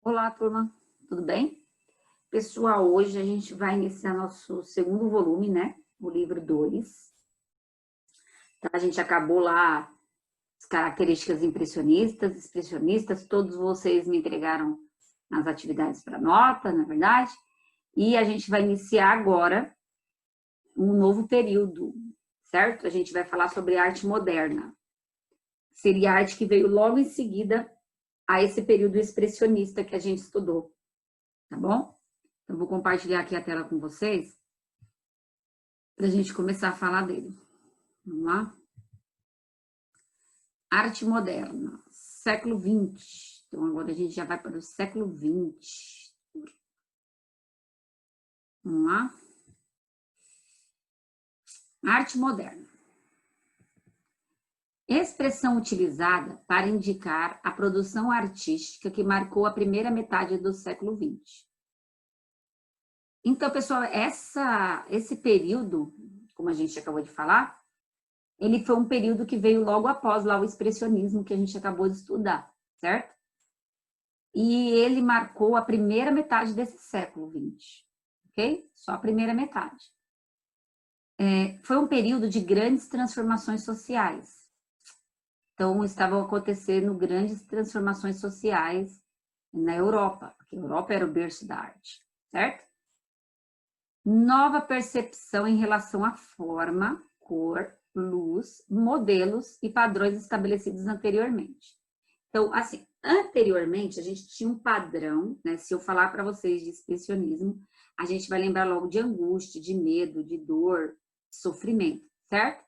Olá, turma, tudo bem? Pessoal, hoje a gente vai iniciar nosso segundo volume, né? O livro 2. Tá? A gente acabou lá as características impressionistas, expressionistas, todos vocês me entregaram as atividades para nota, na verdade. E a gente vai iniciar agora um novo período, certo? A gente vai falar sobre arte moderna. Seria a arte que veio logo em seguida a esse período expressionista que a gente estudou, tá bom? Então, vou compartilhar aqui a tela com vocês para a gente começar a falar dele. Vamos lá? Arte moderna, século XX. Então, agora a gente já vai para o século XX. Vamos lá? Arte moderna. Expressão utilizada para indicar a produção artística que marcou a primeira metade do século XX. Então, pessoal, esse período, como a gente acabou de falar, ele foi um período que veio logo após lá o expressionismo que a gente acabou de estudar, certo? E ele marcou a primeira metade desse século XX, ok? Só a primeira metade. Foi um período de grandes transformações sociais. Então, estavam acontecendo grandes transformações sociais na Europa, porque a Europa era o berço da arte, certo? Nova percepção em relação à forma, cor, luz, modelos e padrões estabelecidos anteriormente. Então, assim, anteriormente a gente tinha um padrão, né? Se eu falar para vocês de expressionismo, a gente vai lembrar logo de angústia, de medo, de dor, de sofrimento, certo?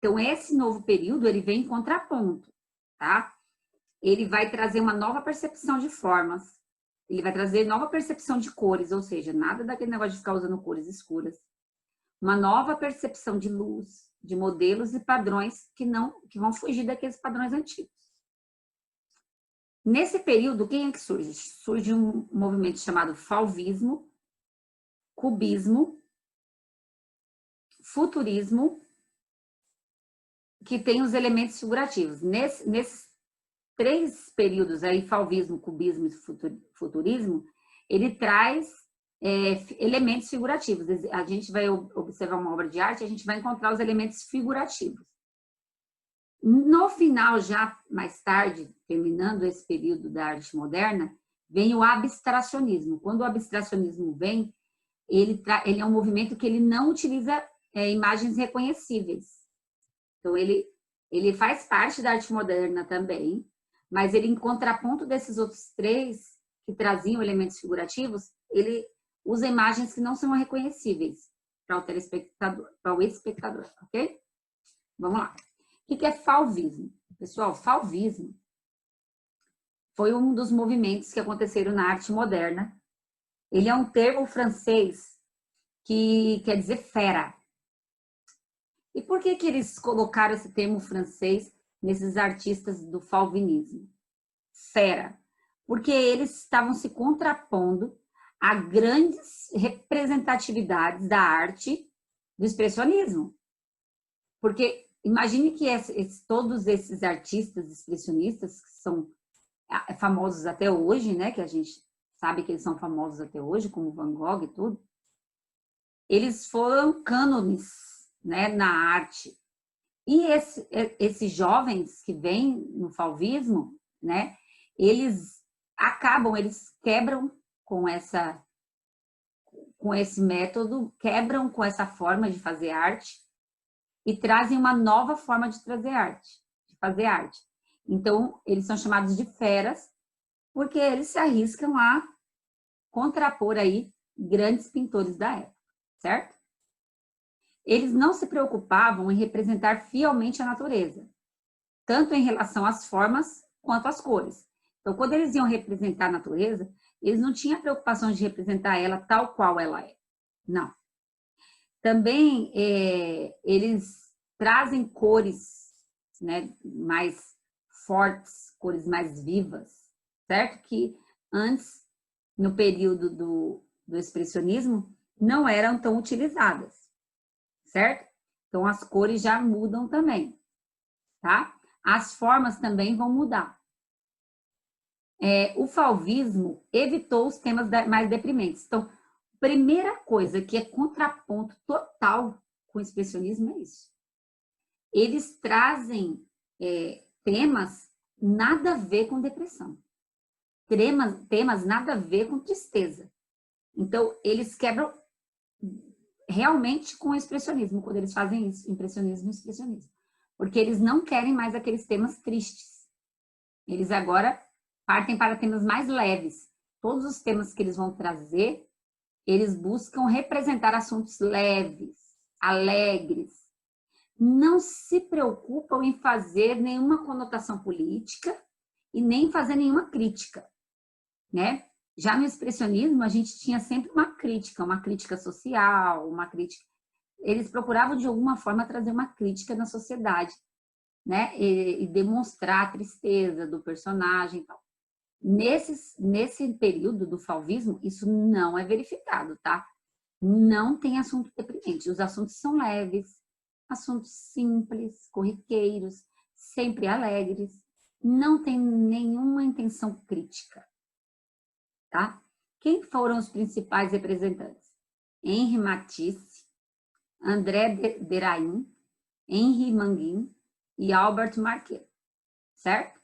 Então, esse novo período, ele vem em contraponto, tá? Ele vai trazer uma nova percepção de formas, ele vai trazer nova percepção de cores, ou seja, nada daquele negócio de ficar usando cores escuras. Uma nova percepção de luz, de modelos e padrões que vão fugir daqueles padrões antigos. Nesse período, quem é que surge? Surge um movimento chamado fauvismo, cubismo, futurismo, que tem os elementos figurativos. Nesses três períodos aí, fauvismo, cubismo e futurismo, ele traz elementos figurativos. A gente vai observar uma obra de arte, a gente vai encontrar os elementos figurativos. No final, já mais tarde, terminando esse período da arte moderna, vem o abstracionismo. Quando o abstracionismo vem, ele é um movimento que ele não utiliza imagens reconhecíveis. Então, ele faz parte da arte moderna também, mas ele, em contraponto desses outros três que traziam elementos figurativos, ele usa imagens que não são reconhecíveis para o telespectador, para o espectador, ok? Vamos lá. O que é fauvismo? Pessoal, fauvismo foi um dos movimentos que aconteceram na arte moderna. Ele é um termo francês que quer dizer fera. E por que eles colocaram esse termo francês nesses artistas do fauvinismo? Fera. Porque eles estavam se contrapondo a grandes representatividades da arte do expressionismo. Porque imagine que todos esses artistas expressionistas, que são famosos até hoje, né, que a gente sabe que eles são famosos até hoje, como Van Gogh e tudo, eles foram cânones, né, na arte. E esses jovens que vêm no fauvismo, né, eles quebram com esse método, quebram com essa forma de fazer arte e trazem uma nova forma de fazer arte. Então, eles são chamados de feras porque eles se arriscam a contrapor aí grandes pintores da época, certo? Eles não se preocupavam em representar fielmente a natureza, tanto em relação às formas quanto às cores. Então, quando eles iam representar a natureza, eles não tinham a preocupação de representar ela tal qual ela é. Não. Também eles trazem cores, né, mais fortes, cores mais vivas, certo? Que antes, no período do expressionismo, não eram tão utilizadas, certo? Então, as cores já mudam também, tá? As formas também vão mudar. o fauvismo evitou os temas mais deprimentes. Então, primeira coisa que é contraponto total com o expressionismo é isso. Eles trazem temas nada a ver com depressão. Temas nada a ver com tristeza. Então, eles quebram realmente com o expressionismo, quando eles fazem isso, impressionismo e expressionismo. Porque eles não querem mais aqueles temas tristes. Eles agora partem para temas mais leves. Todos os temas que eles vão trazer, eles buscam representar assuntos leves, alegres. Não se preocupam em fazer nenhuma conotação política e nem fazer nenhuma crítica, né? Já no expressionismo, a gente tinha sempre uma crítica social, uma crítica. Eles procuravam, de alguma forma, trazer uma crítica na sociedade, né? E demonstrar a tristeza do personagem e tal. Nesse período do fauvismo, isso não é verificado, tá? Não tem assunto deprimente. Os assuntos são leves, assuntos simples, corriqueiros, sempre alegres. Não tem nenhuma intenção crítica. Tá? Quem foram os principais representantes? Henri Matisse, André Derain, Henri Manguin e Albert Marquet, certo?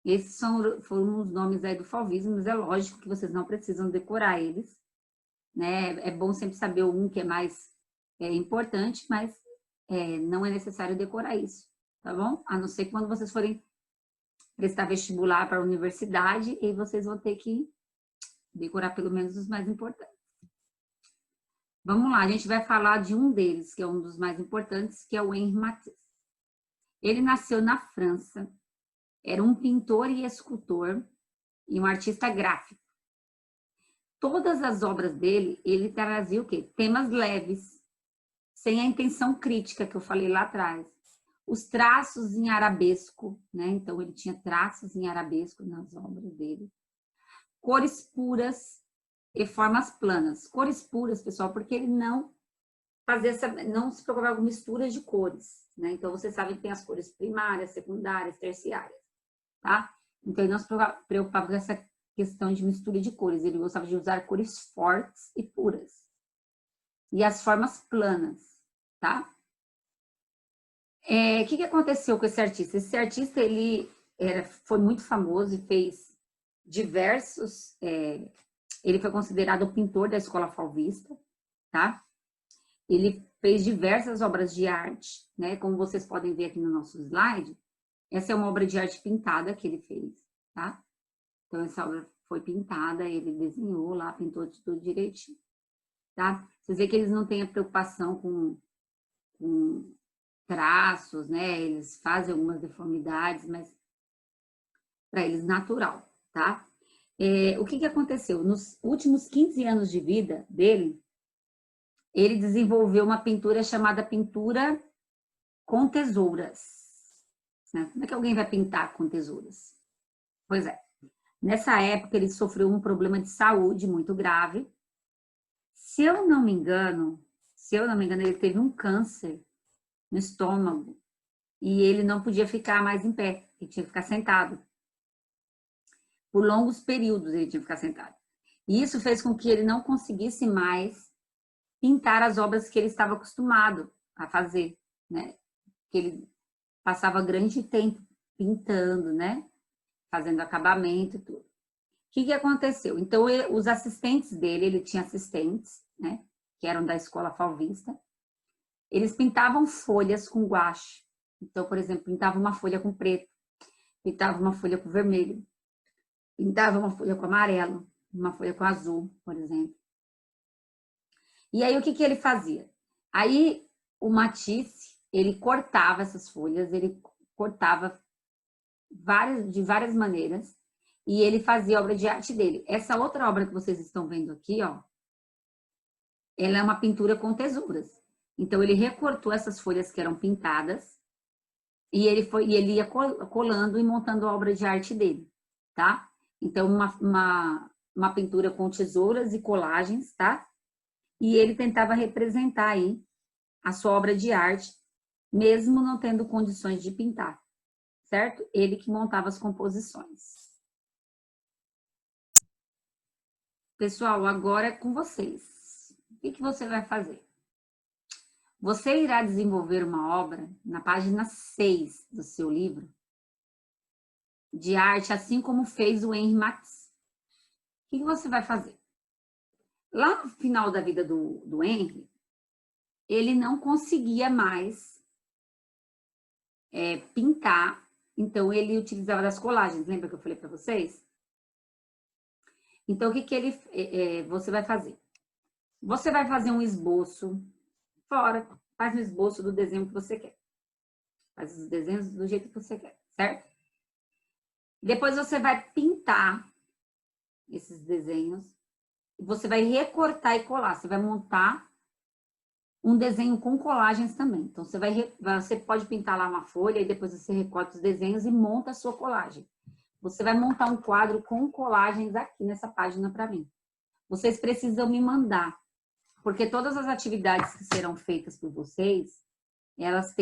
Esses foram os nomes aí do fauvismo, mas é lógico que vocês não precisam decorar eles, né? É bom sempre saber um que é mais importante, mas não é necessário decorar isso, tá bom? A não ser quando vocês forem prestar vestibular para a universidade, e vocês vão ter que decorar pelo menos os mais importantes. Vamos lá, a gente vai falar de um deles, que é um dos mais importantes, que é o Henri Matisse. Ele nasceu na França, era um pintor e escultor e um artista gráfico. Todas as obras dele, ele trazia o quê? Temas leves, sem a intenção crítica que eu falei lá atrás. Os traços em arabesco, né? Então ele tinha traços em arabesco nas obras dele. Cores puras e formas planas. Cores puras, pessoal, porque ele não se preocupava com misturas de cores, né? Então, vocês sabem que tem as cores primárias, secundárias, terciárias, tá? Então, ele não se preocupava com essa questão de mistura de cores. Ele gostava de usar cores fortes e puras. E as formas planas, tá? O que aconteceu com esse artista? Esse artista, ele foi muito famoso e fez diversos... ele foi considerado o pintor da escola fauvista, tá? Ele fez diversas obras de arte, né? Como vocês podem ver aqui no nosso slide, essa é uma obra de arte pintada que ele fez, tá? Então, essa obra foi pintada, ele desenhou lá, pintou de tudo direitinho, tá? Vocês veem que eles não têm a preocupação com traços, né? Eles fazem algumas deformidades, mas para eles natural, tá? O que aconteceu? Nos últimos 15 anos de vida dele, ele desenvolveu uma pintura chamada pintura com tesouras. Né? Como é que alguém vai pintar com tesouras? Pois é. Nessa época, ele sofreu um problema de saúde muito grave. Se eu não me engano, ele teve um câncer no estômago e ele não podia ficar mais em pé, ele tinha que ficar sentado. Por longos períodos ele tinha que ficar sentado. E isso fez com que ele não conseguisse mais pintar as obras que ele estava acostumado a fazer, né? Que ele passava grande tempo pintando, né? Fazendo acabamento e tudo. O que aconteceu? Então, os assistentes dele, ele tinha assistentes, né? Que eram da escola fauvista. Eles pintavam folhas com guache. Então, por exemplo, pintava uma folha com preto, pintava uma folha com vermelho, pintava uma folha com amarelo, uma folha com azul, por exemplo. E aí, o que ele fazia? Aí, o Matisse, ele cortava essas folhas, ele cortava de várias maneiras, e ele fazia a obra de arte dele. Essa outra obra que vocês estão vendo aqui, ó, ela é uma pintura com tesouras. Então, ele recortou essas folhas que eram pintadas, e ele ia colando e montando a obra de arte dele, tá? Então, uma pintura com tesouras e colagens, tá? E ele tentava representar aí a sua obra de arte, mesmo não tendo condições de pintar, certo? Ele que montava as composições. Pessoal, agora é com vocês. O que você vai fazer? Você irá desenvolver uma obra na página 6 do seu livro de arte, assim como fez o Henri Matisse. O que você vai fazer? Lá no final da vida do Henri, ele não conseguia mais pintar, então ele utilizava das colagens, lembra que eu falei para vocês? Então, o que você vai fazer? Você vai fazer um esboço fora, faz um esboço do desenho que você quer. Faz os desenhos do jeito que você quer, certo? Depois você vai pintar esses desenhos, e você vai recortar e colar, você vai montar um desenho com colagens também. Então, você pode pintar lá uma folha e depois você recorta os desenhos e monta a sua colagem. Você vai montar um quadro com colagens aqui nessa página para mim. Vocês precisam me mandar, porque todas as atividades que serão feitas por vocês, elas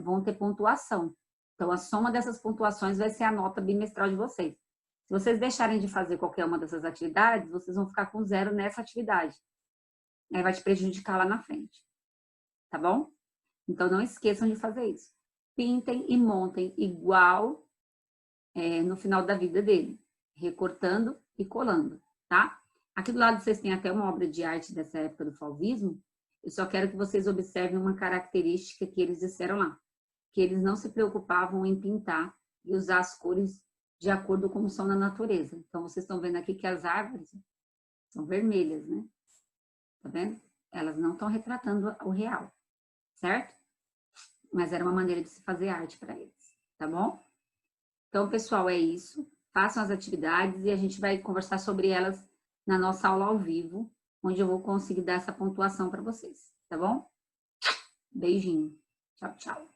vão ter pontuação. Então, a soma dessas pontuações vai ser a nota bimestral de vocês. Se vocês deixarem de fazer qualquer uma dessas atividades, vocês vão ficar com 0 nessa atividade. Aí vai te prejudicar lá na frente. Tá bom? Então, não esqueçam de fazer isso. Pintem e montem igual no final da vida dele. Recortando e colando, tá? Aqui do lado vocês têm até uma obra de arte dessa época do fauvismo. Eu só quero que vocês observem uma característica que eles disseram lá. Que eles não se preocupavam em pintar e usar as cores de acordo com como são na natureza. Então, vocês estão vendo aqui que as árvores são vermelhas, né? Tá vendo? Elas não estão retratando o real, certo? Mas era uma maneira de se fazer arte para eles, tá bom? Então, pessoal, é isso. Façam as atividades e a gente vai conversar sobre elas na nossa aula ao vivo, onde eu vou conseguir dar essa pontuação para vocês, tá bom? Beijinho. Tchau, tchau.